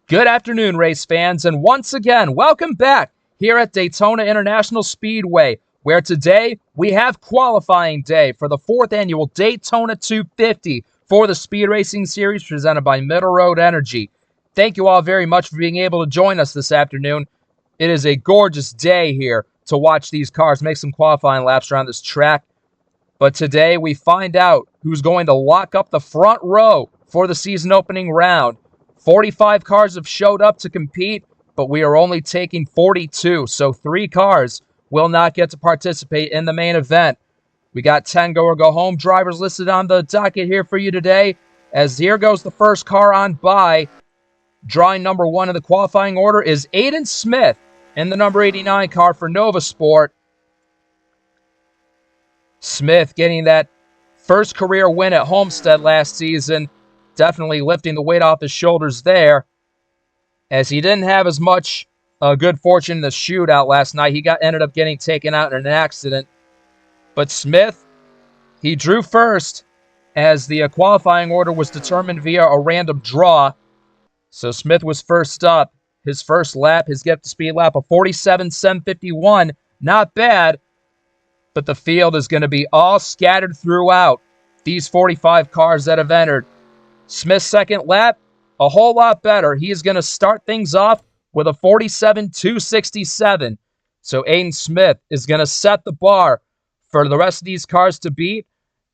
Good afternoon, race fans, and once again, welcome back here at Daytona International Speedway, where today we have qualifying day for the 4th annual Daytona 250 for the Speed Racing Series presented by Middle Road Energy. Thank you all very much for being able to join us this afternoon. It is a gorgeous day here to watch these cars make some qualifying laps around this track. But today we find out who's going to lock up the front row for the season opening round. 45 cars have showed up to compete, but we are only taking 42, so 3 cars will not get to participate in the main event. We got 10 go-or-go-home drivers listed on the docket here for you today, as here goes the first car on by. Drawing number 1 in the qualifying order is Aiden Smith in the number 89 car for Nova Sport. Smith getting that first career win at Homestead last season, definitely lifting the weight off his shoulders there, as he didn't have as much good fortune in the shootout last night. He ended up getting taken out in an accident. But Smith, he drew first as the qualifying order was determined via a random draw. So Smith was first up. His first lap, his get-to-speed lap of 47.751. Not bad, but the field is going to be all scattered throughout these 45 cars that have entered. Smith's second lap, a whole lot better. He is going to start things off with a 47.267. So Aiden Smith is going to set the bar for the rest of these cars to beat,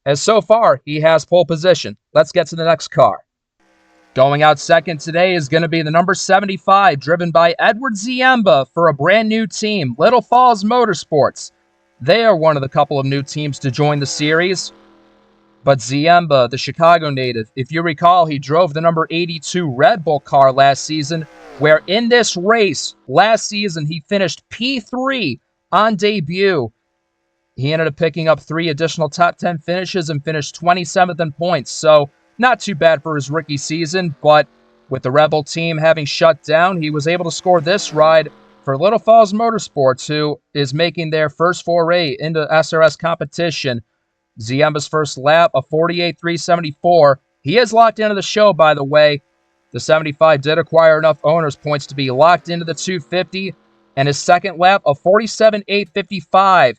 as so far he has pole position. Let's get to the next car. Going out second today is going to be the number 75, driven by Edward Ziemba for a brand new team, Little Falls Motorsports. They are one of the couple of new teams to join the series. But Ziemba, the Chicago native, if you recall, he drove the number 82 Red Bull car last season, where in this race last season he finished P3 on debut. He ended up picking up 3 additional top 10 finishes and finished 27th in points, so not too bad for his rookie season, but with the Red Bull team having shut down, he was able to score this ride for Little Falls Motorsports, who is making their first foray into SRS competition. Ziemba's first lap, a 48.374. He is locked into the show, by the way. The 75 did acquire enough owner's points to be locked into the 250, and his second lap, a 47.855.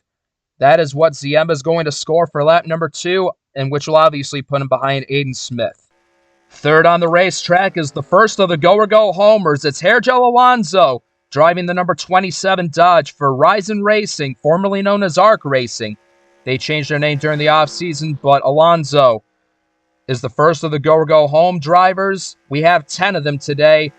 That is what Ziemba is going to score for lap number 2, and which will obviously put him behind Aiden Smith. Third on the racetrack is the first of the go-or-go homers. It's Hergel Alonso, driving the number 27 Dodge for Ryzen Racing, formerly known as ARC Racing. They changed their name during the offseason, but Alonso is the first of the go-or-go-home drivers. We have 10 of them today,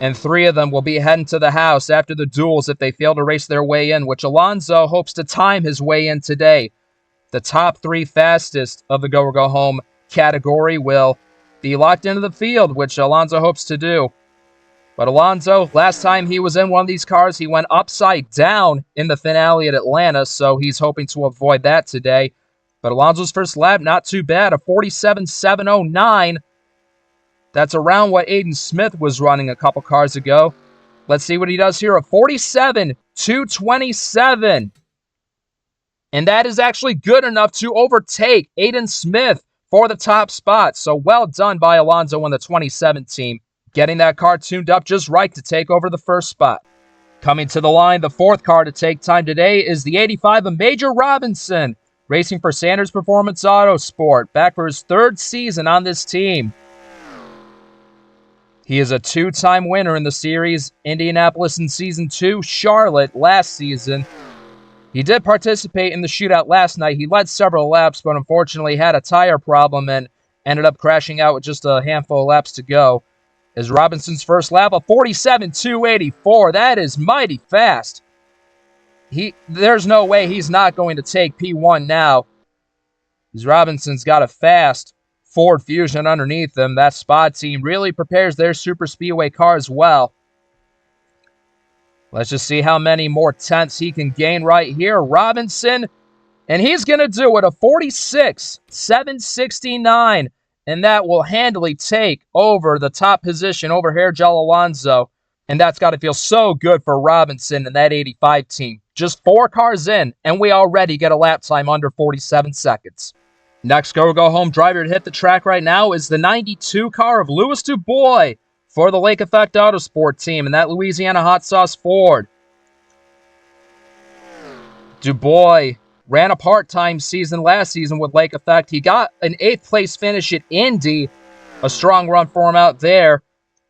and 3 of them will be heading to the house after the duels if they fail to race their way in, which Alonso hopes to time his way in today. The top 3 fastest of the go-or-go-home category will be locked into the field, which Alonso hopes to do. But Alonso, last time he was in one of these cars, he went upside down in the finale at Atlanta, so he's hoping to avoid that today. But Alonso's first lap, not too bad, a 47.709. That's around what Aiden Smith was running a couple cars ago. Let's see what he does here, a 47.227. And that is actually good enough to overtake Aiden Smith for the top spot. So well done by Alonso and the 27 team, getting that car tuned up just right to take over the first spot. Coming to the line, the 4th car to take time today is the 85 of Major Robinson, racing for Sanders Performance Autosport, back for his 3rd season on this team. He is a 2-time winner in the series, Indianapolis in Season 2, Charlotte last season. He did participate in the shootout last night. He led several laps, but unfortunately had a tire problem and ended up crashing out with just a handful of laps to go. As Robinson's first lap, a 47.284. That is mighty fast. There's no way he's not going to take P1 now, as Robinson's got a fast Ford Fusion underneath him. That Spot team really prepares their super speedway cars well. Let's just see how many more tenths he can gain right here. Robinson, and he's going to do it, a 46.769. And that will handily take over the top position over Hergel Alonso. And that's got to feel so good for Robinson and that 85 team. Just 4 cars in, and we already get a lap time under 47 seconds. Next go-home driver to hit the track right now is the 92 car of Louis Dubois for the Lake Effect Autosport team in that Louisiana Hot Sauce Ford. Dubois ran a part-time season last season with Lake Effect. He got an 8th place finish at Indy, a strong run for him out there.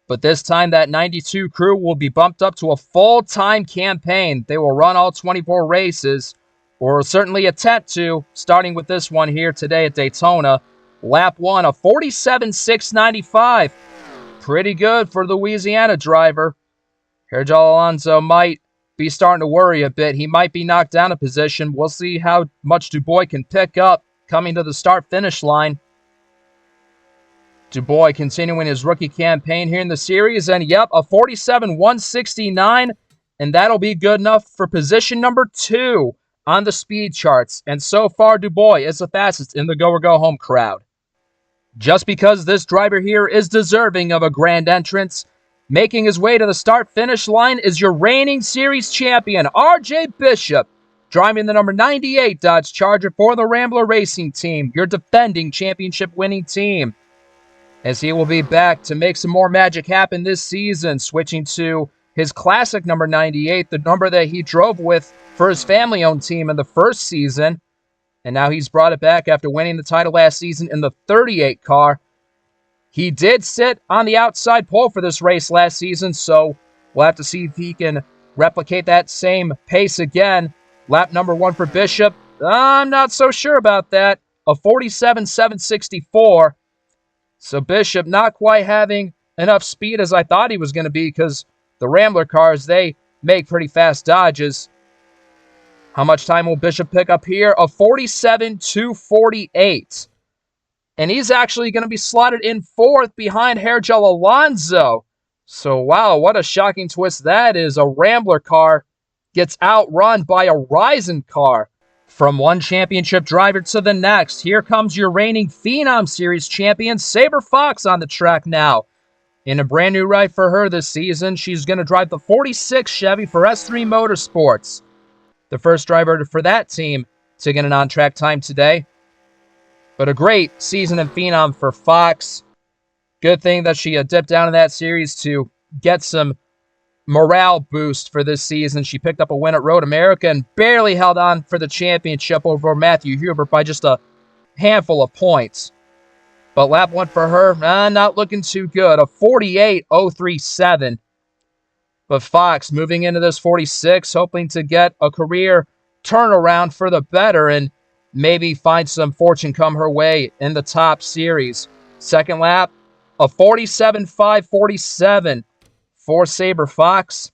But this time, that 92 crew will be bumped up to a full-time campaign. They will run all 24 races, or certainly attempt to, starting with this one here today at Daytona. Lap 1, a 47.695. Pretty good for the Louisiana driver. Herjel Alonso might be starting to worry a bit. He might be knocked down a position. We'll see how much Dubois can pick up coming to the start-finish line. Dubois continuing his rookie campaign here in the series. And yep, a 47.169. And that'll be good enough for position number 2 on the speed charts. And so far, Dubois is the fastest in the Go or Go Home crowd. Just because this driver here is deserving of a grand entrance, making his way to the start-finish line is your reigning series champion, R.J. Bishop, driving the number 98 Dodge Charger for the Rambler Racing Team, your defending championship-winning team. As he will be back to make some more magic happen this season, switching to his classic number 98, the number that he drove with for his family-owned team in the first season. And now he's brought it back after winning the title last season in the 38 car. He did sit on the outside pole for this race last season, so we'll have to see if he can replicate that same pace again. Lap number 1 for Bishop. I'm not so sure about that. A 47.764. So Bishop not quite having enough speed as I thought he was going to be, because the Rambler cars, they make pretty fast dodges. How much time will Bishop pick up here? A 47.248. And he's actually going to be slotted in 4th behind Herjel Alonso. So, wow, what a shocking twist that is. A Rambler car gets outrun by a Ryzen car. From one championship driver to the next, here comes your reigning Phenom Series champion, Sabre Fox, on the track now. In a brand new ride for her this season, she's going to drive the 46 Chevy for S3 Motorsports. The first driver for that team to get an on-track time today. But a great season in Phenom for Fox. Good thing that she dipped down in that series to get some morale boost for this season. She picked up a win at Road America and barely held on for the championship over Matthew Hubert by just a handful of points. But lap 1 for her, not looking too good. A 48.037. But Fox moving into this 46, hoping to get a career turnaround for the better and maybe find some fortune come her way in the top series. Second lap, a 47.547 for Sabre Fox.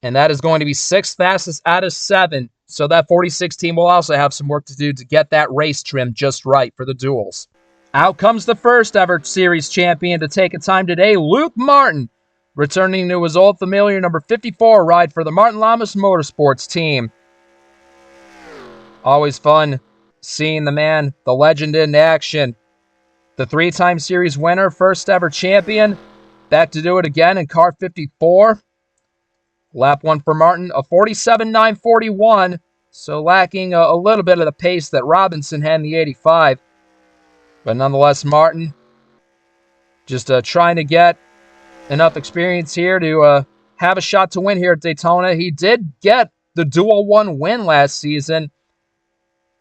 And that is going to be 6th fastest out of 7. So that 46 team will also have some work to do to get that race trim just right for the duels. Out comes the first ever series champion to take a time today, Luke Martin, returning to his old familiar number 54 ride for the Martin Lamas Motorsports team. Always fun seeing the man, the legend in action. The 3-time series winner, first ever champion, back to do it again in car 54. Lap 1 for Martin, a 47.941, so lacking a little bit of the pace that Robinson had in the 85. But nonetheless, Martin just trying to get enough experience here to have a shot to win here at Daytona. He did get the Dual 1 win last season,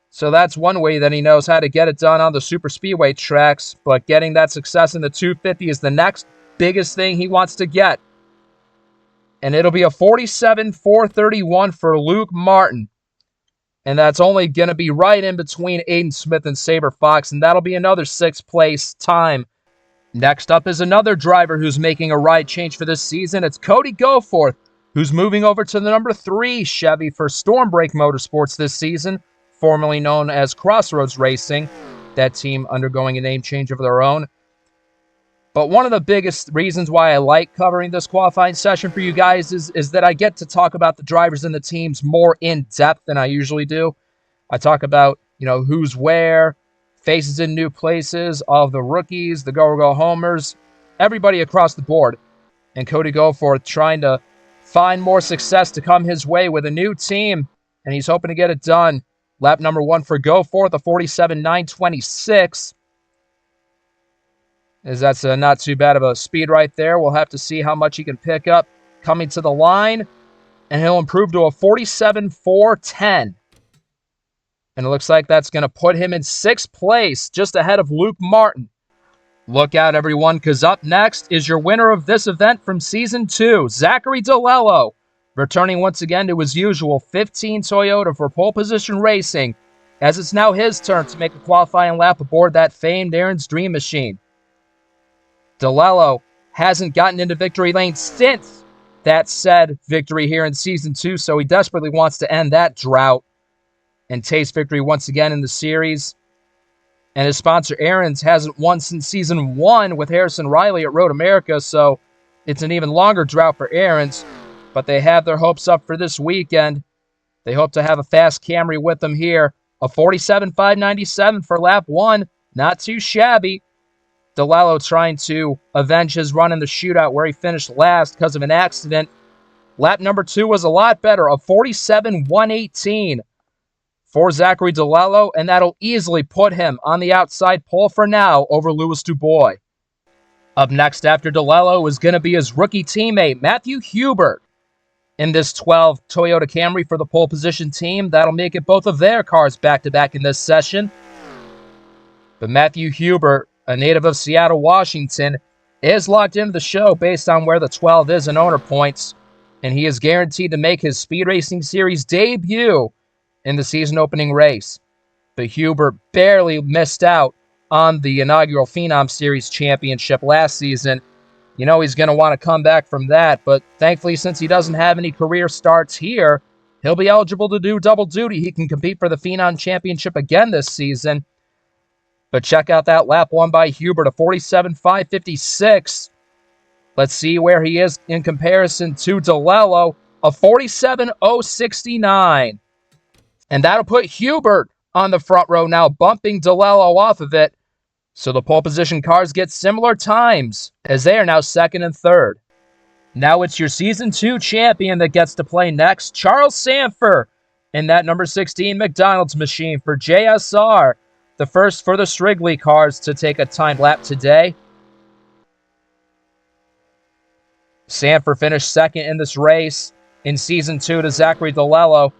so that's one way that he knows how to get it done on the super speedway tracks, but getting that success in the 250 is the next biggest thing he wants to get. And it'll be a 47.431 for Luke Martin. And that's only going to be right in between Aiden Smith and Sabre Fox, and that'll be another 6th place time. Next up is another driver who's making a ride change for this season. It's Cody Goforth, who's moving over to the number 3 Chevy for Stormbreak Motorsports this season, formerly known as Crossroads Racing. That team undergoing a name change of their own. But one of the biggest reasons why I like covering this qualifying session for you guys is that I get to talk about the drivers and the teams more in depth than I usually do. I talk about, who's where, faces in new places, all of the rookies, the go-go homers, everybody across the board. And Cody Goforth trying to find more success to come his way with a new team, and he's hoping to get it done. Lap number 1 for Goforth, a 47.926. as that's not too bad of a speed right there. We'll have to see how much he can pick up coming to the line, and he'll improve to a 47.410. And it looks like that's going to put him in 6th place, just ahead of Luke Martin. Look out, everyone, because up next is your winner of this event from Season 2, Zachary DeLello, returning once again to his usual 15 Toyota for pole position racing, as it's now his turn to make a qualifying lap aboard that famed Aaron's Dream Machine. DeLello hasn't gotten into victory lane since that said victory here in Season 2, so he desperately wants to end that drought and taste victory once again in the series. And his sponsor, Aaron's, hasn't won since Season 1 with Harrison Riley at Road America, so it's an even longer drought for Aaron's. But they have their hopes up for this weekend. They hope to have a fast Camry with them here. A 47.597 for lap 1. Not too shabby. DeLello trying to avenge his run in the shootout where he finished last because of an accident. Lap number 2 was a lot better. A 47.118 for Zachary DeLello, and that'll easily put him on the outside pole for now over Louis Dubois. Up next after DeLello is going to be his rookie teammate, Matthew Hubert, in this 12 Toyota Camry for the pole position team. That'll make it both of their cars back-to-back in this session. But Matthew Hubert, a native of Seattle, Washington, is locked into the show based on where the 12 is in owner points, and he is guaranteed to make his Speed Racing Series debut in the season opening race. But Hubert barely missed out on the inaugural Phenom Series championship last season. You know he's going to want to come back from that, but thankfully, since he doesn't have any career starts here, he'll be eligible to do double duty. He can compete for the Phenom Championship again this season. But check out that lap 1 by Hubert, a 47.556. Let's see where he is in comparison to DeLello, a 47.069. And that'll put Hubert on the front row now, bumping DeLello off of it. So the pole position cars get similar times, as they are now 2nd and 3rd. Now it's your Season 2 champion that gets to play next, Charles Sanford, in that number 16 McDonald's machine for JSR, the first for the Strigley cars to take a timed lap today. Sanford finished 2nd in this race in Season 2 to Zachary DeLello.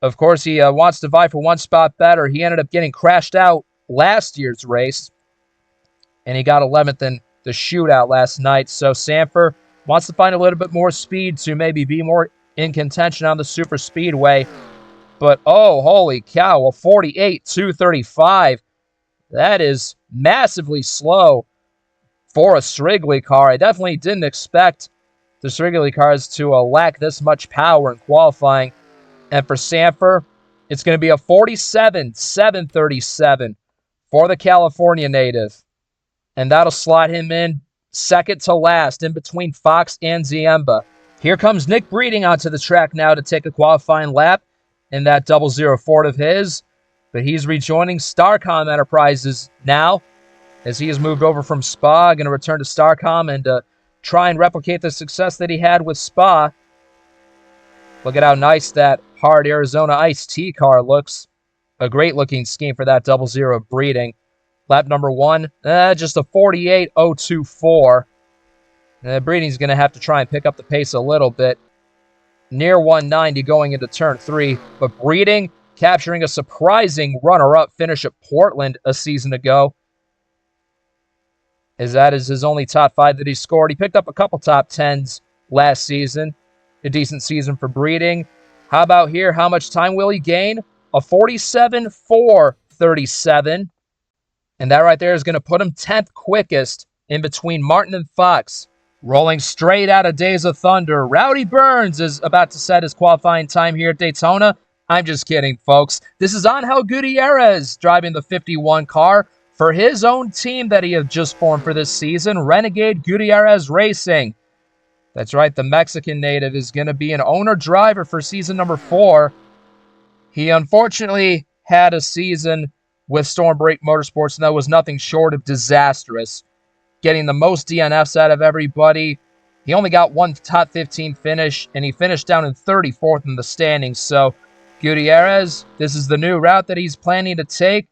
Of course, he wants to vie for one spot better. He ended up getting crashed out last year's race, and he got 11th in the shootout last night. So Sanford wants to find a little bit more speed to maybe be more in contention on the super speedway. But, oh, holy cow, a 48.235. That is massively slow for a Strigley car. I definitely didn't expect the Strigley cars to lack this much power in qualifying. And for Sanford, it's going to be a 47.737 for the California native. And that'll slot him in 2nd to last, in between Fox and Ziemba. Here comes Nick Breeding onto the track now to take a qualifying lap in that 00 Ford of his. But he's rejoining Starcom Enterprises now, as he has moved over from Spa, going to return to Starcom and try and replicate the success that he had with Spa. Look at how nice that hard Arizona iced tea car looks. A great looking scheme for that 00 Breeding. Lap number 1, just a 48.024. Breeding's going to have to try and pick up the pace a little bit. Near 190 going into turn 3. But Breeding capturing a surprising runner-up finish at Portland a season ago, as that is his only top 5 that he scored. He picked up a couple top 10s last season. A decent season for Breeding. How about here? How much time will he gain? A 47.437. And that right there is going to put him 10th quickest in between Martin and Fox. Rolling straight out of Days of Thunder, Rowdy Burns is about to set his qualifying time here at Daytona. I'm just kidding, folks. This is Angel Gutierrez driving the 51 car for his own team that he has just formed for this season, Renegade Gutierrez Racing. That's right, the Mexican native is going to be an owner-driver for season number 4. He unfortunately had a season with Stormbreak Motorsports, and that was nothing short of disastrous. Getting the most DNFs out of everybody. He only got one top 15 finish, and he finished down in 34th in the standings. So, Gutierrez, this is the new route that he's planning to take.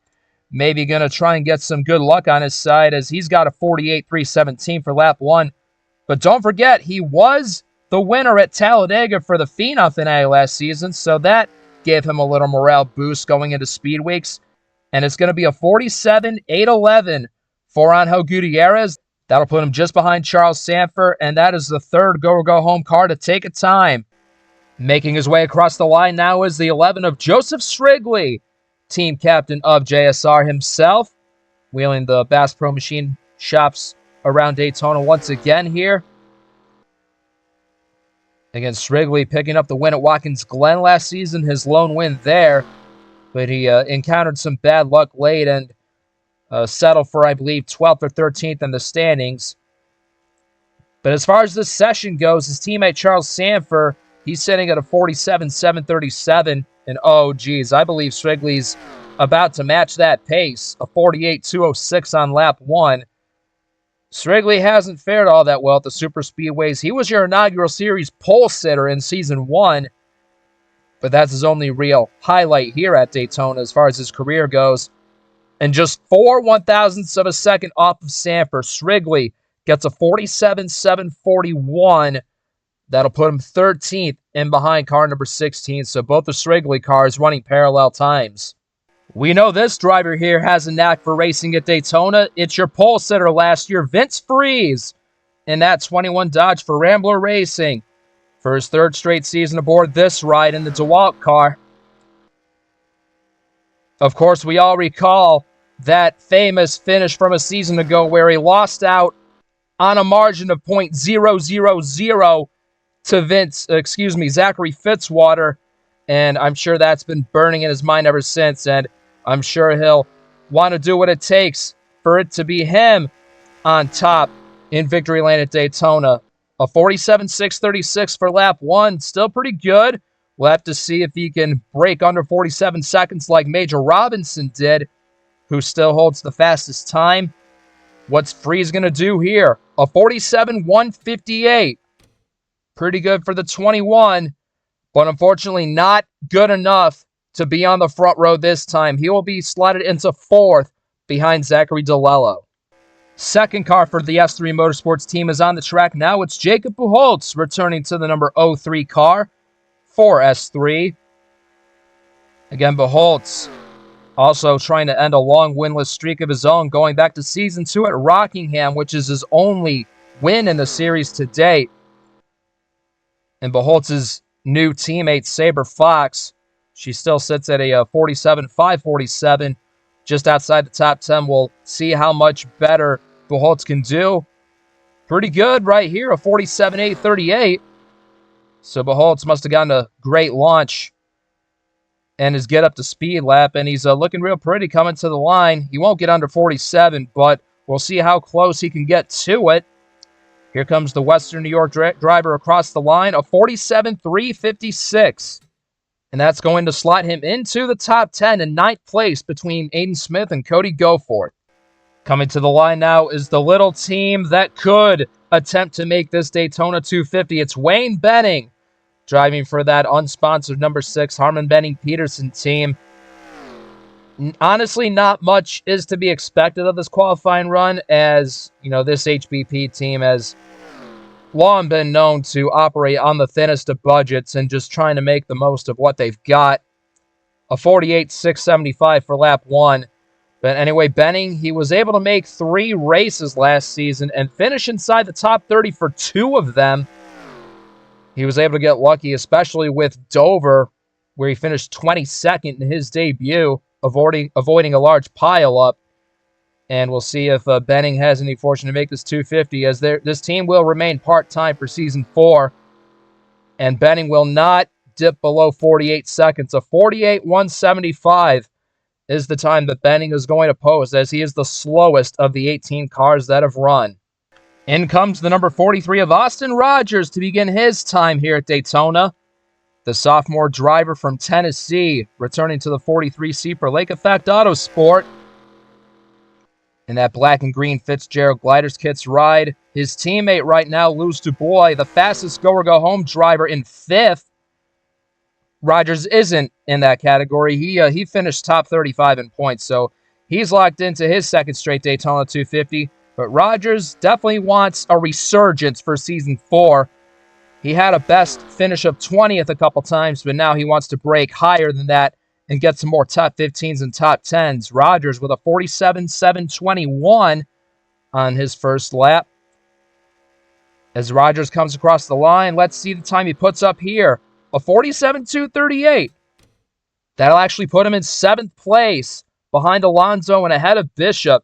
maybe going to try and get some good luck on his side as he's got a 48.317 for lap 1. But don't forget, he was the winner at Talladega for the Phenom finale last season, so that gave him a little morale boost going into Speed Weeks. And it's going to be a 47.811 for Angel Gutierrez. That'll put him just behind Charles Sanford, and that is the third go-home car to take a time. Making his way across the line now is the 11 of Joseph Strigley, team captain of JSR himself, wheeling the Bass Pro Machine shops around Daytona once again here. Again, Strigley picking up the win at Watkins Glen last season, his lone win there, but he encountered some bad luck late and settled for, I believe, 12th or 13th in the standings. But as far as this session goes, his teammate Charles Sanford, he's sitting at a 47.737. And oh, geez, I believe Strigley's about to match that pace, a 48.206 on lap 1. Strigley hasn't fared all that well at the super speedways. He was your inaugural series pole sitter in season 1, but that's his only real highlight here at Daytona as far as his career goes. And just 4/1000ths of a second off of Sanford, Strigley gets a 47.741. That'll put him 13th in behind car number 16. So both the Strigley cars running parallel times. We know this driver here has a knack for racing at Daytona. It's your pole sitter last year, Vince Freeze, in that 21 Dodge for Rambler Racing for his third straight season aboard this ride in the DeWalt car. Of course, we all recall that famous finish from a season ago where he lost out on a margin of .000 to Zachary Fitzwater, and I'm sure that's been burning in his mind ever since, and I'm sure he'll want to do what it takes for it to be him on top in victory lane at Daytona. A 47.636 for lap 1, still pretty good. We'll have to see if he can break under 47 seconds like Major Robinson did, who still holds the fastest time. What's Freeze going to do here? A 47.158. Pretty good for the 21, but unfortunately not good enough to be on the front row this time. He will be slotted into 4th behind Zachary DeLello. Second car for the S3 Motorsports team is on the track now. It's Jacob Pujols returning to the number 03 car for S3. Again, Pujols also trying to end a long winless streak of his own, going back to season 2 at Rockingham, which is his only win in the series to date. And Pujols' new teammate, Sabre Fox, she still sits at a 47.547, just outside the top 10. We'll see how much better Pujols can do. Pretty good right here, a 47.838. So Pujols must have gotten a great launch and his get up to speed lap, and he's looking real pretty coming to the line. He won't get under 47, but we'll see how close he can get to it. Here comes the Western New York driver across the line, a 47.356. And that's going to slot him into the top 10 in 9th place between Aiden Smith and Cody Goforth. Coming to the line now is the little team that could attempt to make this Daytona 250. It's Wayne Benning driving for that unsponsored number 6 Harman Benning Peterson team. Honestly, not much is to be expected of this qualifying run, as you know, this HBP team has long been known to operate on the thinnest of budgets and just trying to make the most of what they've got. A 48.675 for lap 1. But anyway, Benning, he was able to make 3 races last season and finish inside the top 30 for 2 of them. He was able to get lucky, especially with Dover, where he finished 22nd in his debut, avoiding a large pileup. And we'll see if Benning has any fortune to make this 250, as this team will remain part-time for Season 4. And Benning will not dip below 48 seconds. A 48.175 is the time that Benning is going to post, as he is the slowest of the 18 cars that have run. In comes the number 43 of Austin Rogers to begin his time here at Daytona. The sophomore driver from Tennessee, returning to the 43C for Lake Effect Autosport. In that black and green Fitzgerald Gliders Kits ride, his teammate right now, Luz Dubois, the fastest go-home driver, in 5th. Rogers isn't in that category. He finished top 35 in points, so He's locked into his second straight Daytona 250, but Rogers definitely wants a resurgence for Season 4. He had a best finish of 20th a couple times, but now he wants to break higher than that and get some more top 15s and top 10s. Rogers with a 47.721 on his first lap. As Rogers comes across the line, let's see the time he puts up here. A 47.238. That'll actually put him in 7th place behind Alonso and ahead of Bishop.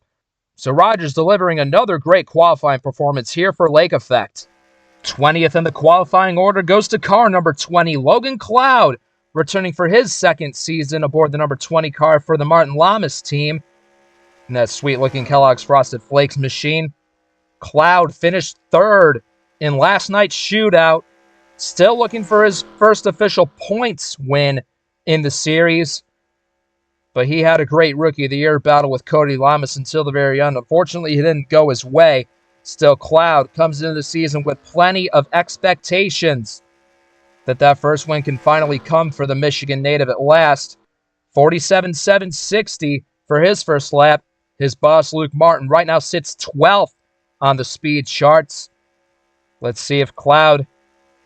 So Rogers delivering another great qualifying performance here for Lake Effect. 20th in the qualifying order goes to car number 20, Logan Cloud, returning for his second season aboard the number 20 car for the Martin Lamas team. In that sweet-looking Kellogg's Frosted Flakes machine. Cloud finished 3rd in last night's shootout. Still looking for his first official points win in the series. But he had a great Rookie of the Year battle with Cody Lamas until the very end. Unfortunately, he didn't go his way. Still, Cloud comes into the season with plenty of expectations that first win can finally come for the Michigan native at last. 47.760 for his first lap. His boss, Luke Martin, right now sits 12th on the speed charts. Let's see if Cloud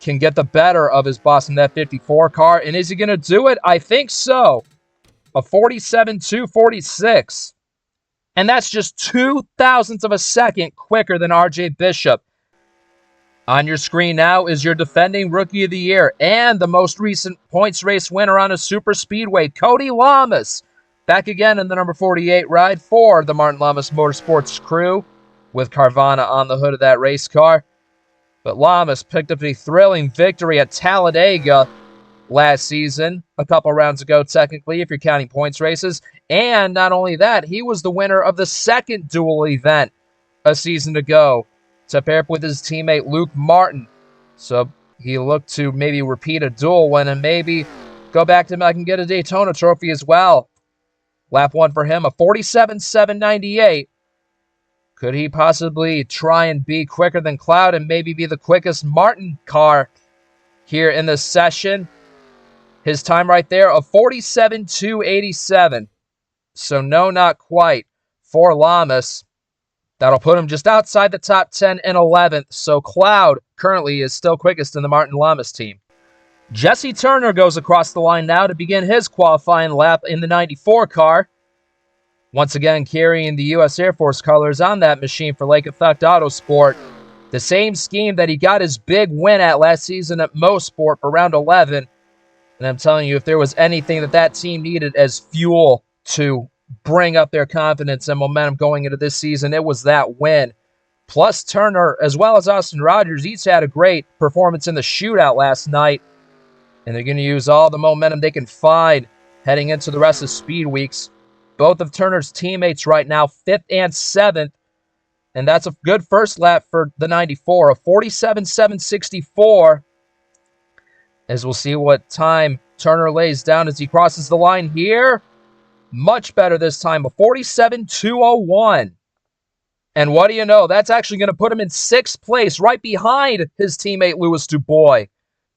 can get the better of his boss in that 54 car. And is he going to do it? I think so. A 47.246. And that's just 0.02 of a second quicker than RJ Bishop. On your screen now is your defending Rookie of the Year and the most recent points race winner on a super speedway, Cody Lamas. Back again in the number 48 ride for the Martin Lamas Motorsports crew with Carvana on the hood of that race car. But Lamas picked up a thrilling victory at Talladega last season, a couple rounds ago technically if you're counting points races. And not only that, he was the winner of the second dual event a season ago to pair up with his teammate Luke Martin. So he looked to maybe repeat a dual win and maybe go back to back and get a Daytona trophy as well. Lap 1 for him, a 47.798. Could he possibly try and be quicker than Cloud and maybe be the quickest Martin car here in this session? His time right there, a 47.287. So no, not quite for Lamas. That'll put him just outside the top 10 and 11th. So Cloud currently is still quickest in the Martin Lamas team. Jesse Turner goes across the line now to begin his qualifying lap in the 94 car. Once again, carrying the U.S. Air Force colors on that machine for Lake Effect Autosport. The same scheme that he got his big win at last season at Mosport for round 11. And I'm telling you, if there was anything that team needed as fuel to bring up their confidence and momentum going into this season, it was that win. Plus, Turner, as well as Austin Rogers, each had a great performance in the shootout last night. And they're going to use all the momentum they can find heading into the rest of Speed Weeks. Both of Turner's teammates right now, 5th and 7th. And that's a good first lap for the 94, a 47.764. As we'll see what time Turner lays down as he crosses the line here. Much better this time, a 47.201. And what do you know? That's actually going to put him in 6th place, right behind his teammate Louis Dubois.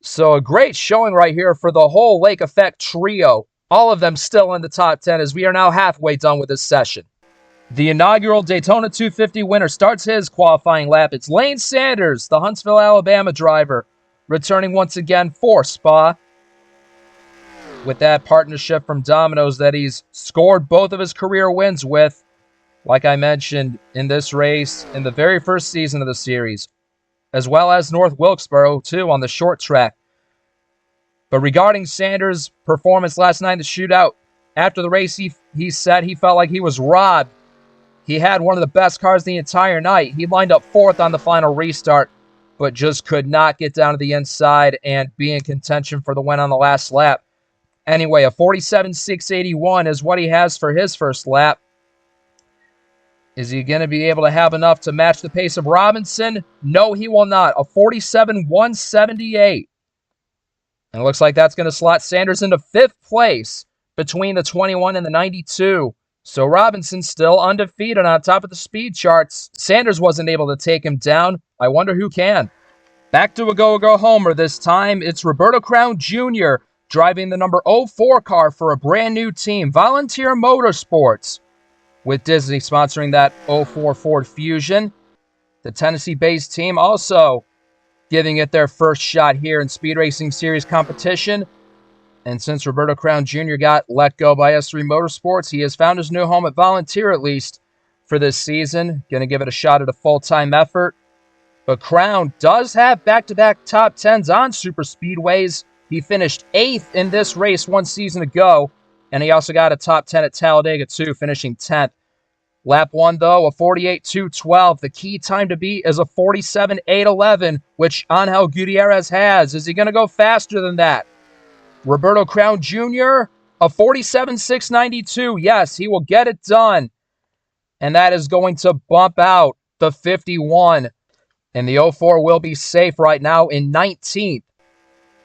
So a great showing right here for the whole Lake Effect trio. All of them still in the top 10 as we are now halfway done with this session. The inaugural Daytona 250 winner starts his qualifying lap. It's Lane Sanders, the Huntsville, Alabama driver, returning once again for Spa. With that partnership from Domino's that he's scored both of his career wins with, like I mentioned in this race in the very first season of the series, as well as North Wilkesboro, too, on the short track. But regarding Sanders' performance last night in the shootout, after the race, he said he felt like he was robbed. He had one of the best cars the entire night. He lined up 4th on the final restart, but just could not get down to the inside and be in contention for the win on the last lap. Anyway, a 47.681 is what he has for his first lap. Is he going to be able to have enough to match the pace of Robinson? No, he will not. A 47.178. And it looks like that's going to slot Sanders into 5th place between the 21 and the 92. So Robinson still undefeated on top of the speed charts. Sanders wasn't able to take him down. I wonder who can. Back to a go-go homer this time. It's Roberto Crown Jr. driving the number 04 car for a brand new team, Volunteer Motorsports. with Disney sponsoring that '04 Ford Fusion. The Tennessee-based team also giving it their first shot here in Speed Racing Series competition. And since Roberto Crown Jr. got let go by S3 Motorsports, he has found his new home at Volunteer, at least, for this season. Going to give it a shot at a full-time effort. But Crown does have back-to-back top 10s on super speedways. He finished 8th in this race one season ago, and he also got a top 10 at Talladega, too, finishing 10th. Lap 1, though, a 48.212. The key time to beat is a 47.811, which Angel Gutierrez has. Is he going to go faster than that? Roberto Crown Jr., a 47.692. Yes, he will get it done. And that is going to bump out the 51. And the 04 will be safe right now in 19th.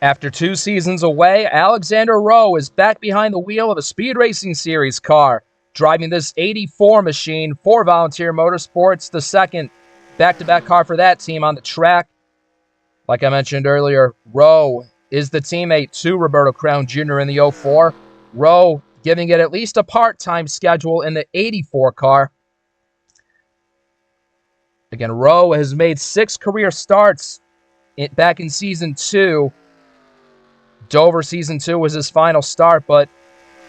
After 2 seasons away, Alexander Rowe is back behind the wheel of a Speed Racing Series car, driving this 84 machine for Volunteer Motorsports, the second back-to-back car for that team on the track. Like I mentioned earlier, Rowe is the teammate to Roberto Crown Jr. in the 04. Rowe giving it at least a part-time schedule in the 84 car. Again, Rowe has made 6 career starts back in Season 2. Dover Season 2 was his final start, but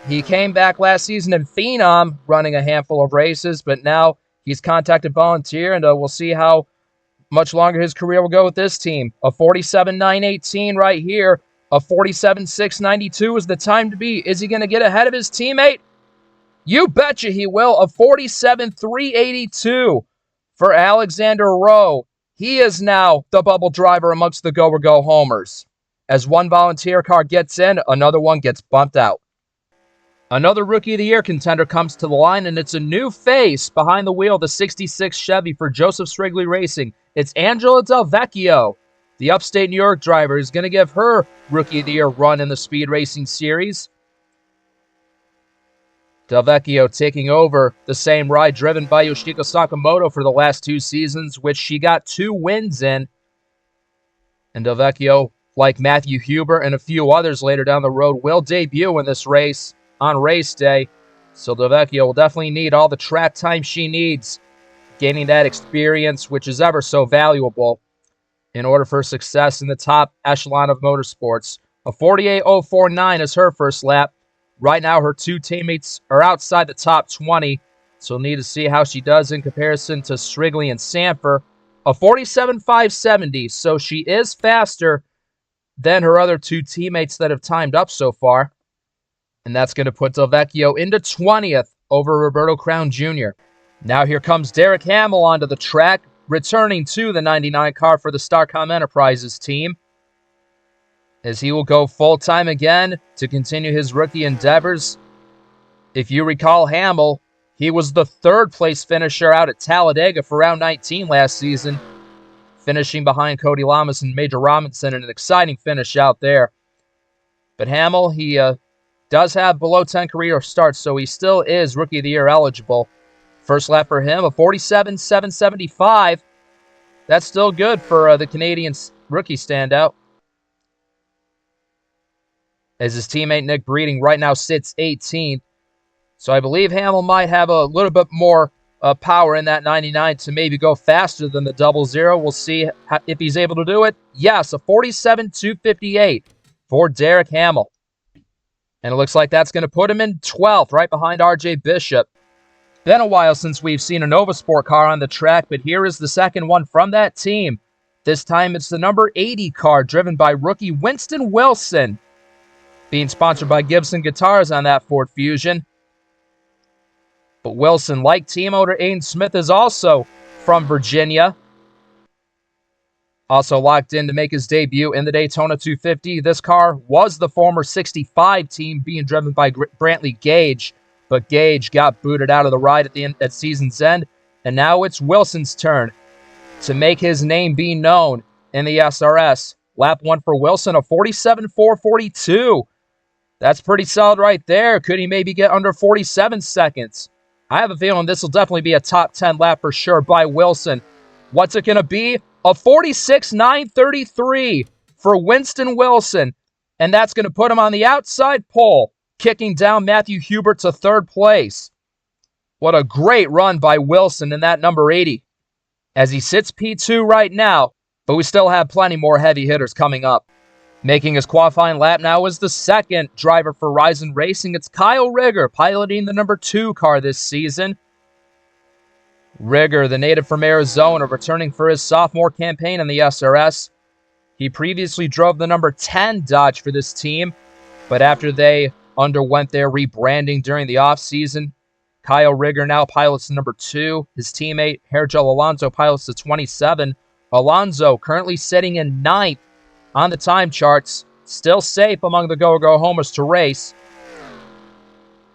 he came back last season in Phenom, running a handful of races, but now he's contacted Volunteer, and we'll see how much longer his career will go with this team. A 47.918 right here, a 47.692 is the time to beat. Is he going to get ahead of his teammate? You betcha he will. A 47.382 for Alexander Rowe. He is now the bubble driver amongst the go-or-go homers. As one Volunteer car gets in, another one gets bumped out. Another Rookie of the Year contender comes to the line, and it's a new face behind the wheel of the 66 Chevy for Joseph Strigley Racing. It's Angela Del Vecchio, the upstate New York driver, who's going to give her Rookie of the Year run in the Speed Racing Series. Del Vecchio taking over the same ride driven by Yoshiko Sakamoto for the last 2 seasons, which she got 2 wins in. And Del Vecchio, like Matthew Huber and a few others later down the road, will debut in this race on race day. So Del Vecchio will definitely need all the track time she needs, gaining that experience, which is ever so valuable in order for success in the top echelon of motorsports. A 48.049 is her first lap. Right now, her 2 teammates are outside the top 20, so we'll need to see how she does in comparison to Strigley and Sanford. A 47.570, so she is faster than her other 2 teammates that have timed up so far. And that's going to put Del Vecchio into 20th over Roberto Crown Jr. Now here comes Derek Hamill onto the track, returning to the 99 car for the Starcom Enterprises team, as he will go full-time again to continue his rookie endeavors. If you recall Hamill, he was the 3rd-place finisher out at Talladega for round 19 last season, finishing behind Cody Lamas and Major Robinson in an exciting finish out there. But Hamill, he does have below 10 career starts, so he still is Rookie of the Year eligible. First lap for him, a 47.775. That's still good for the Canadian rookie standout, as his teammate Nick Breeding right now sits 18th. So I believe Hamill might have a little bit more power in that 99 to maybe go faster than the 00. We'll see if he's able to do it. Yes, a 47.258 for Derek Hamill. And it looks like that's going to put him in 12th, right behind RJ Bishop. Been a while since we've seen a Nova Sport car on the track, but here is the second one from that team. This time it's the number 80 car, driven by rookie Winston Wilson, being sponsored by Gibson Guitars on that Ford Fusion. But Wilson, like team owner Aiden Smith, is also from Virginia. Also locked in to make his debut in the Daytona 250. This car was the former 65 team, being driven by Brantley Gage, but Gage got booted out of the ride at season's end, and now it's Wilson's turn to make his name be known in the SRS. Lap 1 for Wilson, a 47.442. That's pretty solid right there. Could he maybe get under 47 seconds? I have a feeling this will definitely be a top 10 lap for sure by Wilson. What's it going to be? A 46.933 for Winston Wilson. And that's going to put him on the outside pole, kicking down Matthew Hubert to 3rd place. What a great run by Wilson in that number 80, as he sits P2 right now, but we still have plenty more heavy hitters coming up. Making his qualifying lap now is the second driver for Ryzen Racing. It's Kyle Rigger, piloting the number 2 car this season. Rigger, the native from Arizona, returning for his sophomore campaign in the SRS. He previously drove the number 10 Dodge for this team, but after they underwent their rebranding during the offseason, Kyle Rigger now pilots the number 2. His teammate, Hergel Alonso, pilots the 27. Alonso currently sitting in 9th on the time charts, still safe among the Go-Go homers to race.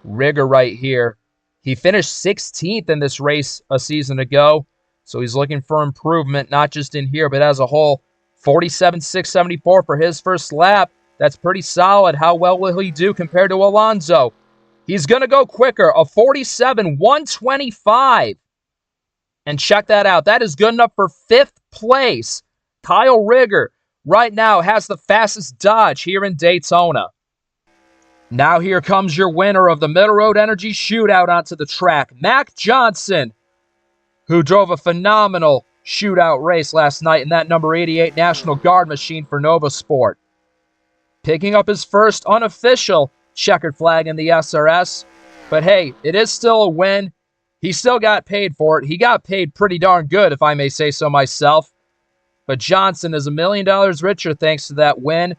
Rigger right here. He finished 16th in this race a season ago, so he's looking for improvement, not just in here, but as a whole. 47.674 for his first lap. That's pretty solid. How well will he do compared to Alonso? He's going to go quicker, a 47.125. And check that out. That is good enough for 5th place. Kyle Rigger right now has the fastest Dodge here in Daytona. Now here comes your winner of the Middle Road Energy Shootout onto the track, Mac Johnson, who drove a phenomenal shootout race last night in that number 88 National Guard machine for Nova Sport. Picking up his first unofficial checkered flag in the SRS. But hey, it is still a win. He still got paid for it. He got paid pretty darn good, if I may say so myself. But Johnson is $1 million richer thanks to that win.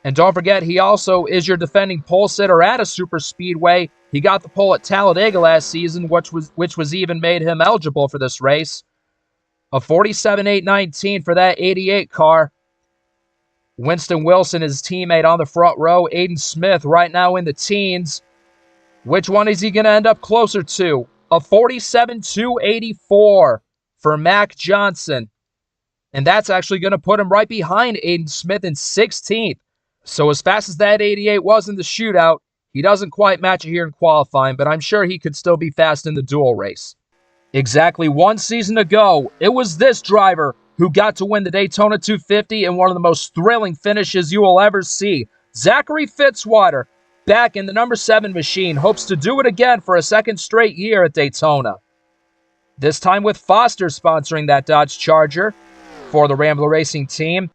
And don't forget, he also is your defending pole sitter at a super speedway. He got the pole at Talladega last season, which was even made him eligible for this race. A 47.819 for that 88 car. Winston Wilson, his teammate on the front row. Aiden Smith right now in the teens. Which one is he going to end up closer to? A 47.284 for Mac Johnson. And that's actually going to put him right behind Aiden Smith in 16th. So as fast as that 88 was in the shootout, he doesn't quite match it here in qualifying, but I'm sure he could still be fast in the dual race. Exactly one season ago, it was this driver who got to win the Daytona 250 in one of the most thrilling finishes you will ever see. Zachary Fitzwater, back in the number 7 machine, hopes to do it again for a second straight year at Daytona. This time with Foster sponsoring that Dodge Charger for the Rambler Racing team.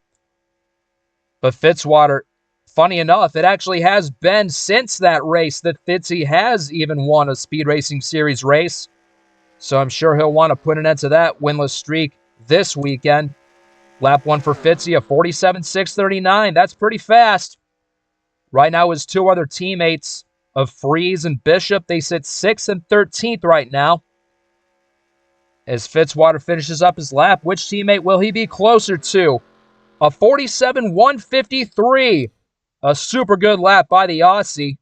But Fitzwater, funny enough, it actually has been since that race that Fitzy has even won a Speed Racing Series race. So I'm sure he'll want to put an end to that winless streak this weekend. Lap 1 for Fitzy, a 47.639. That's pretty fast. Right now, his 2 other teammates of Freeze and Bishop, they sit 6th and 13th right now. As Fitzwater finishes up his lap, which teammate will he be closer to? A 47.153. A super good lap by the Aussie.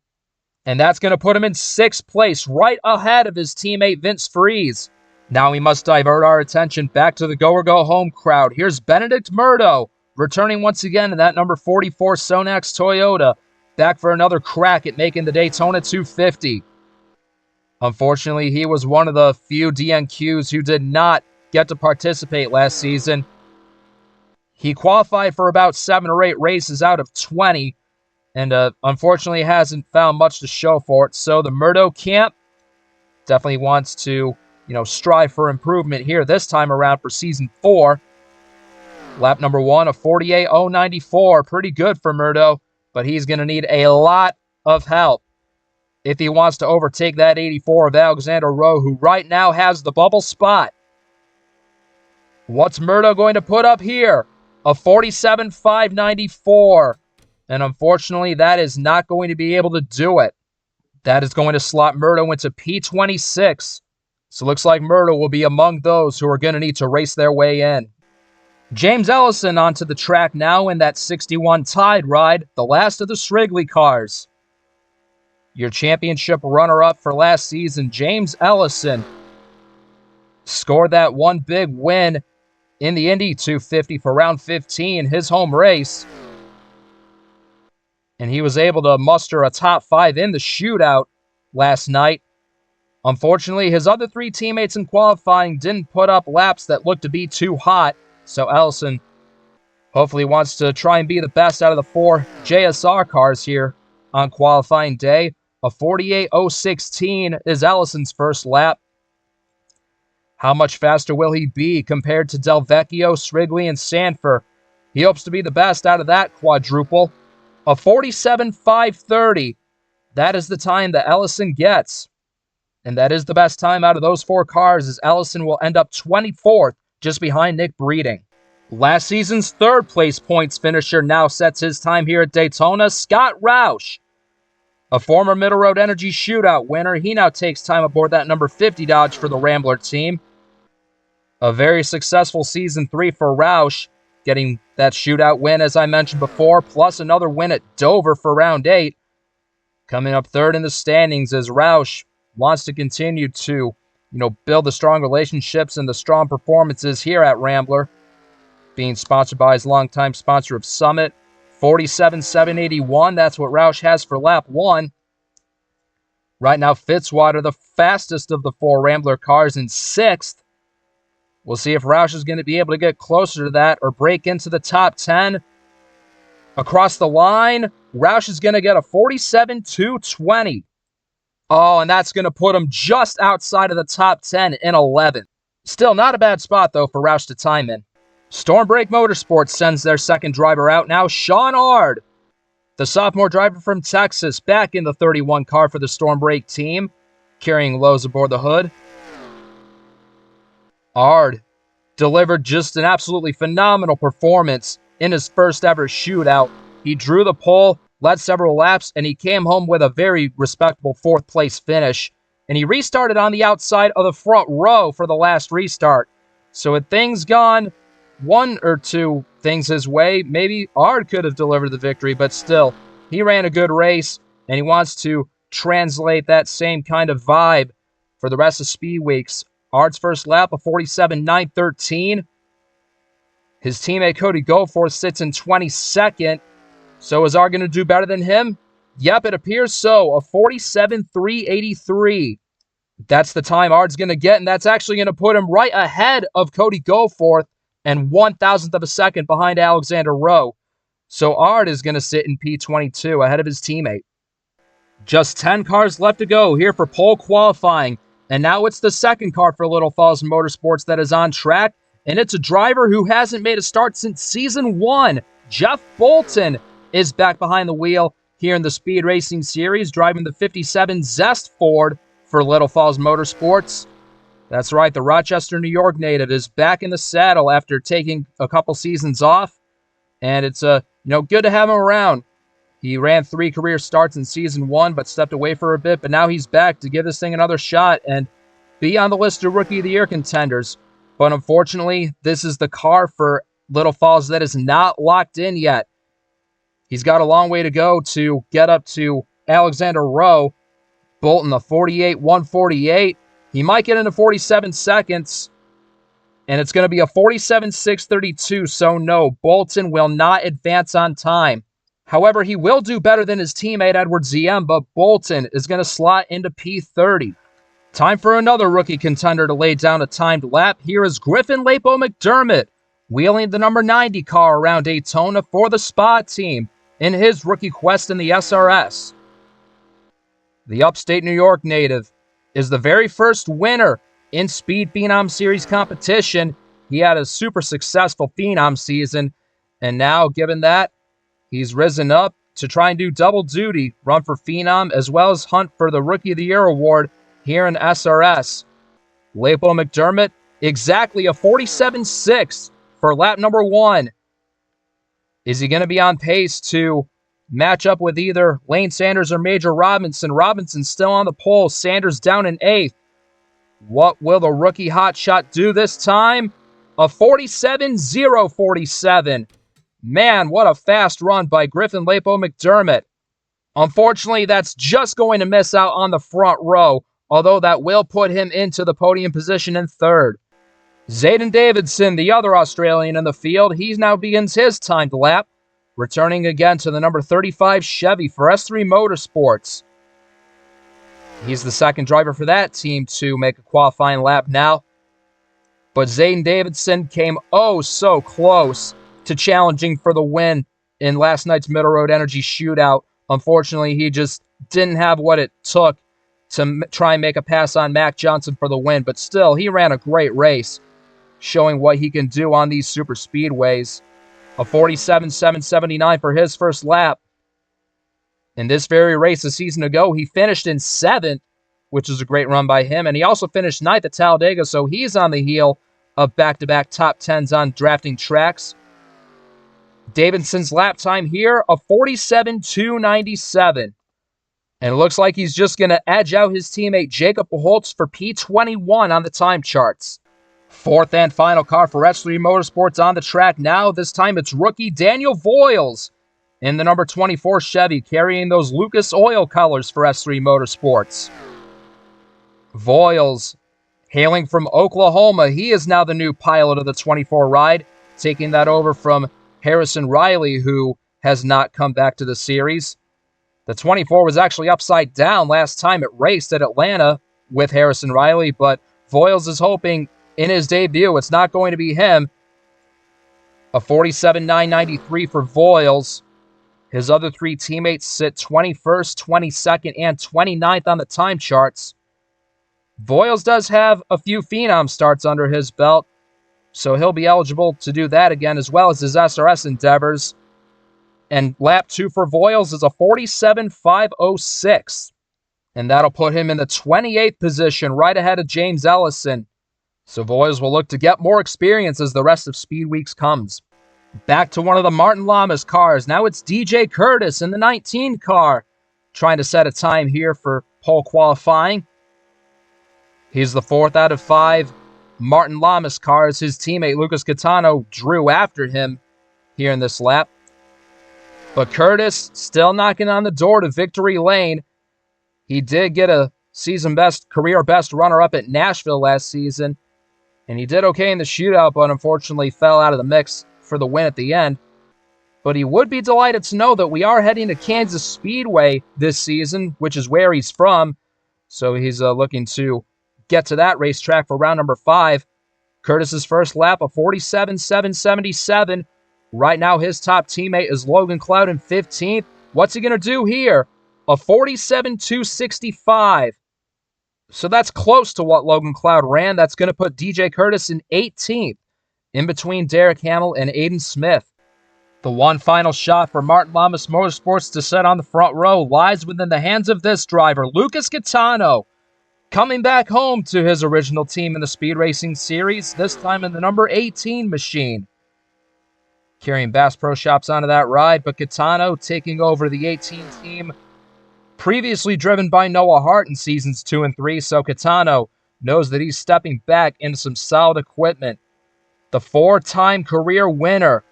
And that's going to put him in 6th place, right ahead of his teammate Vince Freeze. Now we must divert our attention back to the Go or Go Home crowd. Here's Benedict Murdo, returning once again in that number 44 Sonax Toyota, back for another crack at making the Daytona 250. Unfortunately, he was one of the few DNQs who did not get to participate last season. He qualified for about 7 or 8 races out of 20, and unfortunately hasn't found much to show for it. So the Murdo camp definitely wants to, strive for improvement here this time around for Season 4. Lap number 1, a 48.094. Pretty good for Murdo, but he's going to need a lot of help if he wants to overtake that 84 of Alexander Rowe, who right now has the bubble spot. What's Murdo going to put up here? A 47.594. And unfortunately, that is not going to be able to do it. That is going to slot Murdo into P26. So it looks like Murdo will be among those who are going to need to race their way in. James Ellison onto the track now in that 61 Tide ride, the last of the Shrigley cars. Your championship runner-up for last season, James Ellison, scored that one big win in the Indy 250 for round 15, his home race. And he was able to muster a top 5 in the shootout last night. Unfortunately, his other 3 teammates in qualifying didn't put up laps that looked to be too hot, so Ellison hopefully wants to try and be the best out of the 4 JSR cars here on qualifying day. A 48.016 is Ellison's first lap. How much faster will he be compared to Delvecchio, Srigley, and Sanford? He hopes to be the best out of that quadruple. A 47.530. That is the time that Ellison gets. And that is the best time out of those four cars, as Ellison will end up 24th, just behind Nick Breeding. Last season's third-place points finisher now sets his time here at Daytona, Scott Roush. A former Middle Road Energy Shootout winner, he now takes time aboard that number 50 Dodge for the Rambler team. A very successful Season 3 for Roush, getting that shootout win, as I mentioned before, plus another win at Dover for Round 8. Coming up third in the standings as Roush wants to continue to, build the strong relationships and the strong performances here at Rambler. Being sponsored by his longtime sponsor of Summit. 47.781, that's what Roush has for lap 1. Right now, Fitzwater, the fastest of the four Rambler cars, in 6th. We'll see if Roush is going to be able to get closer to that or break into the top 10. Across the line, Roush is going to get a 47.220. Oh, and that's going to put him just outside of the top 10 in 11th. Still not a bad spot, though, for Roush to time in. Stormbreak Motorsports sends their second driver out now, Sean Ard. The sophomore driver from Texas, back in the 31 car for the Stormbreak team, carrying lows aboard the hood. Ard delivered just an absolutely phenomenal performance in his first ever shootout. He drew the pole, led several laps, and he came home with a very respectable 4th place finish. And he restarted on the outside of the front row for the last restart. So had things gone one or two things his way, maybe Ard could have delivered the victory, but still, he ran a good race, and he wants to translate that same kind of vibe for the rest of Speed Weeks. Ard's first lap, a 47.913. His teammate Cody Goforth sits in 22nd. So is Ard going to do better than him? Yep, it appears so. A 47.383. That's the time Ard's going to get, and that's actually going to put him right ahead of Cody Goforth and 1,000th of a second behind Alexander Rowe. So Ard is going to sit in P22 ahead of his teammate. Just 10 cars left to go here for pole qualifying. And now it's the second car for Little Falls Motorsports that is on track. And it's a driver who hasn't made a start since Season 1. Jeff Bolton is back behind the wheel here in the Speed Racing Series, driving the 57 Zest Ford for Little Falls Motorsports. That's right, the Rochester, New York native is back in the saddle after taking a couple seasons off. And it's good to have him around. He ran 3 career starts in Season 1, but stepped away for a bit. But now he's back to give this thing another shot and be on the list of Rookie of the Year contenders. But unfortunately, this is the car for Little Falls that is not locked in yet. He's got a long way to go to get up to Alexander Rowe. Bolton, the 48.148. He might get into 47 seconds, and it's going to be a 47.632, so no, Bolton will not advance on time. However, he will do better than his teammate Edward Ziemba. Bolton is going to slot into P30. Time for another rookie contender to lay down a timed lap. Here is Griffin Lapo McDermott, wheeling the number 90 car around Daytona for the Spa team in his rookie quest in the SRS. The upstate New York native is the very first winner in Speed Phenom Series competition. He had a super successful Phenom season, and now, given that, he's risen up to try and do double duty, run for Phenom, as well as hunt for the Rookie of the Year award here in SRS. Lapo McDermott, exactly a 47.6 for lap number 1. Is he going to be on pace to match up with either Lane Sanders or Major Robinson? Robinson still on the pole. Sanders down in 8th. What will the rookie hotshot do this time? A 47.047. Man, what a fast run by Griffin Lapo McDermott. Unfortunately, that's just going to miss out on the front row, although that will put him into the podium position in 3rd. Zayden Davidson, the other Australian in the field, he now begins his timed lap, returning again to the number 35 Chevy for S3 Motorsports. He's the second driver for that team to make a qualifying lap now. But Zayden Davidson came oh so close to challenging for the win in last night's Middle Road Energy Shootout. Unfortunately, he just didn't have what it took to try and make a pass on Mac Johnson for the win, but still, he ran a great race, showing what he can do on these super speedways. A 47.779 for his first lap. In this very race a season ago, he finished in 7th, which is a great run by him, and he also finished 9th at Talladega, so he's on the heel of back-to-back top 10s on drafting tracks. Davidson's lap time here, a 47.297. And it looks like he's just going to edge out his teammate Jacob Holtz for P21 on the time charts. Fourth and final car for S3 Motorsports on the track now. This time it's rookie Daniel Voiles in the number 24 Chevy, carrying those Lucas Oil colors for S3 Motorsports. Voiles, hailing from Oklahoma, he is now the new pilot of the 24 ride, taking that over from Harrison Riley, who has not come back to the series. The 24 was actually upside down last time it raced at Atlanta with Harrison Riley, but Voiles is hoping in his debut it's not going to be him. A 47.993 for Voiles. His other three teammates sit 21st, 22nd, and 29th on the time charts. Voiles does have a few Phenom starts under his belt, so he'll be eligible to do that again, as well as his SRS endeavors. And lap 2 for Voiles is a 47.506. And that'll put him in the 28th position, right ahead of James Ellison. So Voiles will look to get more experience as the rest of Speed Weeks comes. Back to one of the Martin Lamas cars. Now it's DJ Curtis in the 19 car, trying to set a time here for pole qualifying. He's the 4th out of 5 Martin Lamas cars. His teammate Lucas Catano drew after him here in this lap. But Curtis still knocking on the door to victory lane. He did get a season best, career best runner-up at Nashville last season. And he did okay in the shootout, but unfortunately fell out of the mix for the win at the end. But he would be delighted to know that we are heading to Kansas Speedway this season, which is where he's from. So he's looking to get to that racetrack for round number 5. Curtis's first lap, a 47.777. Right now, his top teammate is Logan Cloud in 15th. What's he going to do here? A 47.265. So that's close to what Logan Cloud ran. That's going to put DJ Curtis in 18th, in between Derek Hamill and Aiden Smith. The one final shot for Martin Lamas Motorsports to set on the front row lies within the hands of this driver, Lucas Catano, coming back home to his original team in the Speed Racing Series, this time in the number 18 machine. Carrying Bass Pro Shops onto that ride, but Catano taking over the 18 team, previously driven by Noah Hart in seasons 2 and 3, so Catano knows that he's stepping back into some solid equipment. The 4-time career winner,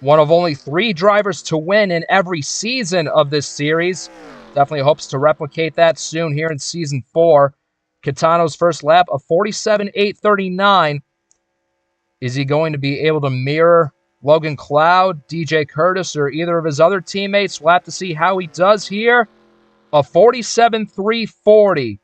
one of only 3 drivers to win in every season of this series, definitely hopes to replicate that soon here in season 4. Catano's first lap, a 47.839. Is he going to be able to mirror Logan Cloud, DJ Curtis, or either of his other teammates? We'll have to see how he does here. A 47.340.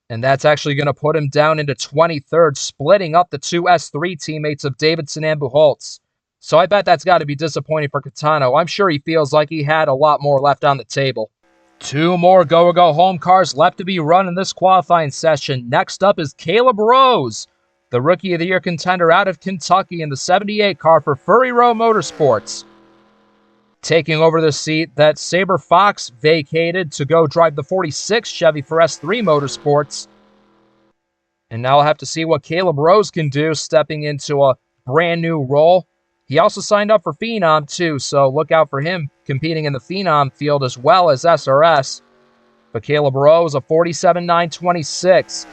And that's actually going to put him down into 23rd, splitting up the 2 S3 teammates of Davidson and Buchholz. So I bet that's got to be disappointing for Catano. I'm sure he feels like he had a lot more left on the table. 2 more go-home cars left to be run in this qualifying session. Next up is Caleb Rose, the Rookie of the Year contender out of Kentucky in the 78 car for Furry Row Motorsports. Taking over the seat that Saber Fox vacated to go drive the 46 Chevy for S3 Motorsports. And now I'll have to see what Caleb Rose can do, stepping into a brand new role. He also signed up for Phenom too, so look out for him competing in the Phenom field as well as SRS. But Caleb Rose, a 47.926.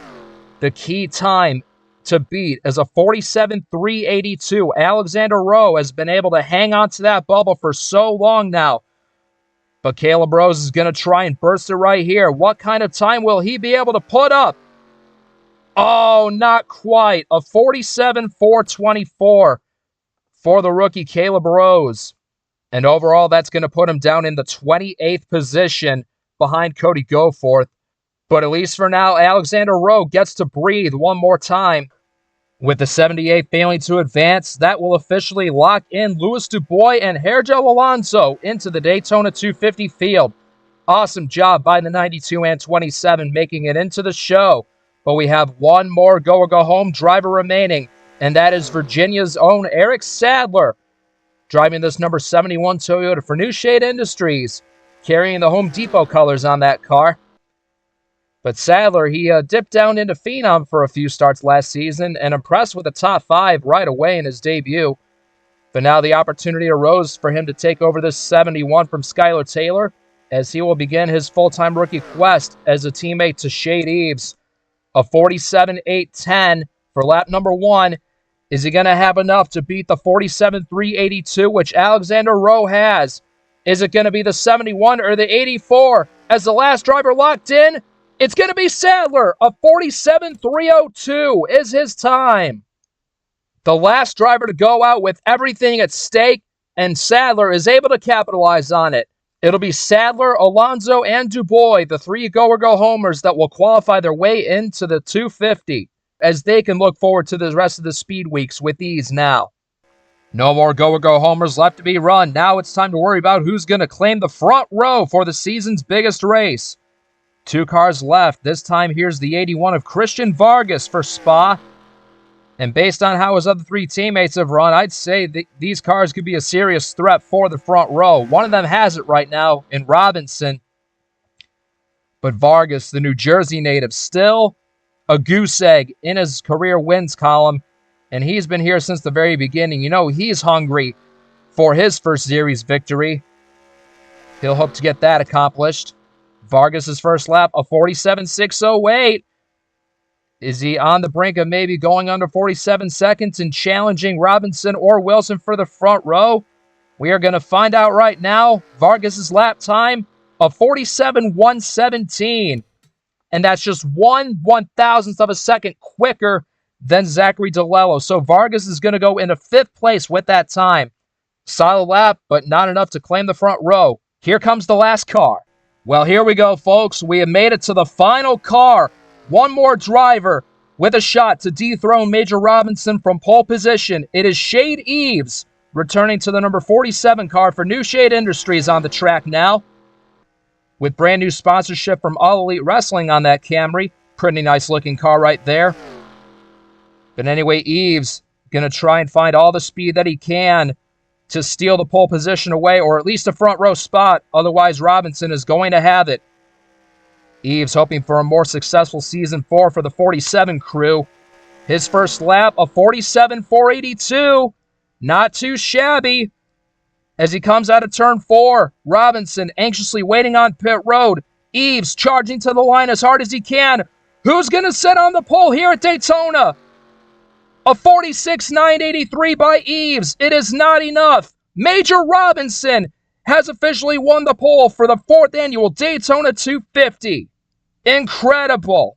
The key time to beat is a 47.382. Alexander Rowe has been able to hang on to that bubble for so long now. But Caleb Rose is going to try and burst it right here. What kind of time will he be able to put up? Oh, not quite. A 47.424 for the rookie Caleb Rose. And overall, that's going to put him down in the 28th position behind Cody Goforth. But at least for now, Alexander Rowe gets to breathe one more time. With the 78 failing to advance, that will officially lock in Louis Dubois and Hergel Alonso into the Daytona 250 field. Awesome job by the 92 and 27 making it into the show. But we have one more go-or-go-home driver remaining, and that is Virginia's own Eric Sadler, driving this number 71 Toyota for New Shade Industries, carrying the Home Depot colors on that car. But Sadler, he dipped down into Phenom for a few starts last season and impressed with a top 5 right away in his debut. But now the opportunity arose for him to take over this 71 from Skylar Taylor, as he will begin his full-time rookie quest as a teammate to Shade Eves. A 47.810 for lap number 1. Is he going to have enough to beat the 47.382, which Alexander Rowe has? Is it going to be the 71 or the 84? As the last driver locked in, it's going to be Sadler. A 47.302 is his time. The last driver to go out with everything at stake, and Sadler is able to capitalize on it. It'll be Sadler, Alonso, and Dubois, the 3 go-or-go-homers that will qualify their way into the 250, as they can look forward to the rest of the speed weeks with ease now. No more go-or-go-homers left to be run. Now it's time to worry about who's going to claim the front row for the season's biggest race. 2 cars left. This time, here's the 81 of Christian Vargas for Spa. And based on how his other 3 teammates have run, I'd say these cars could be a serious threat for the front row. One of them has it right now in Robinson. But Vargas, the New Jersey native, still a goose egg in his career wins column. And he's been here since the very beginning. You know, he's hungry for his first series victory. He'll hope to get that accomplished. Vargas' first lap, a 47.608. Is he on the brink of maybe going under 47 seconds and challenging Robinson or Wilson for the front row? We are going to find out right now. Vargas' lap time, a 47.117. And that's just 1/1000th of a second quicker than Zachary DeLello. So Vargas is going to go into 5th place with that time. Solid lap, but not enough to claim the front row. Here comes the last car. Well, here we go, folks. We have made it to the final car. One more driver with a shot to dethrone Major Robinson from pole position. It is Shade Eves returning to the number 47 car for New Shade Industries on the track now. With brand new sponsorship from All Elite Wrestling on that Camry. Pretty nice looking car right there. But anyway, Eves going to try and find all the speed that he can to steal the pole position away, or at least a front row spot. Otherwise, Robinson is going to have it. Eves hoping for a more successful season 4 for the 47 crew. His first lap, a 47.482. Not too shabby. As he comes out of turn 4, Robinson anxiously waiting on pit road. Eves charging to the line as hard as he can. Who's going to set on the pole here at Daytona? A 46.983 by Eves. It is not enough. Major Robinson has officially won the pole for the 4th annual Daytona 250. Incredible.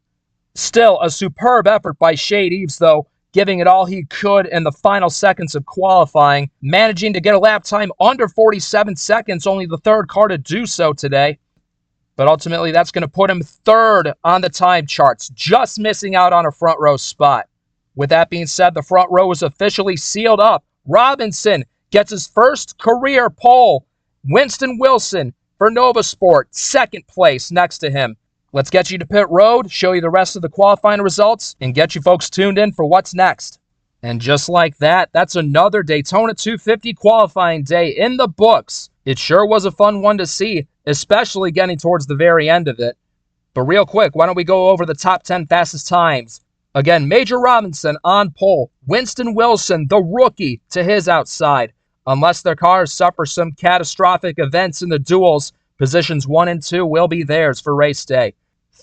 Still a superb effort by Shade Eves, though, giving it all he could in the final seconds of qualifying, managing to get a lap time under 47 seconds, only the 3rd car to do so today. But ultimately, that's going to put him 3rd on the time charts, just missing out on a front row spot. With that being said, the front row is officially sealed up. Robinson gets his first career pole. Winston Wilson for Nova Sport, 2nd place next to him. Let's get you to pit road, show you the rest of the qualifying results, and get you folks tuned in for what's next. And just like that, that's another Daytona 250 qualifying day in the books. It sure was a fun one to see, especially getting towards the very end of it. But real quick, why don't we go over the top 10 fastest times? Again, Major Robinson on pole. Winston Wilson, the rookie, to his outside. Unless their cars suffer some catastrophic events in the duels, positions 1 and 2 will be theirs for race day.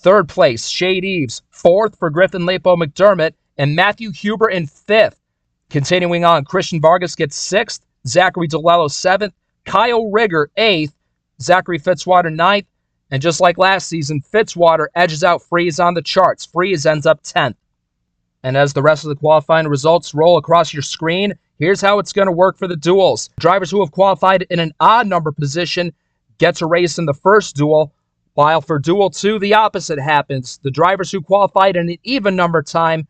3rd place, Shade Eves. 4th for Griffin Lapo McDermott, and Matthew Huber in 5th. Continuing on, Christian Vargas gets 6th, Zachary DeLello 7th, Kyle Rigger 8th, Zachary Fitzwater 9th, and just like last season, Fitzwater edges out Freeze on the charts. Freeze ends up 10th. And as the rest of the qualifying results roll across your screen, here's how it's going to work for the duels. Drivers who have qualified in an odd number position get to race in the first duel, while for Duel 2, the opposite happens. The drivers who qualified in an even number time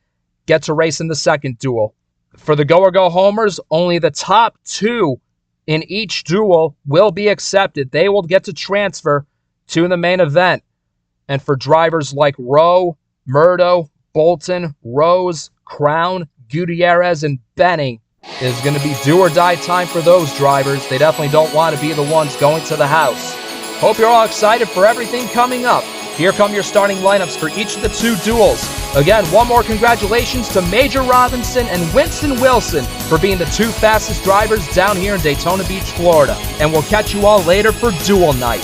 get to race in the second duel. For the go-or-go-homers, only the top 2 in each duel will be accepted. They will get to transfer to the main event. And for drivers like Rowe, Murdo, Bolton, Rose, Crown, Gutierrez, and Benning, it is going to be do-or-die time for those drivers. They definitely don't want to be the ones going to the house. Hope you're all excited for everything coming up. Here come your starting lineups for each of the 2 duels. Again, one more congratulations to Major Robinson and Winston Wilson for being the 2 fastest drivers down here in Daytona Beach, Florida. And we'll catch you all later for Duel Night.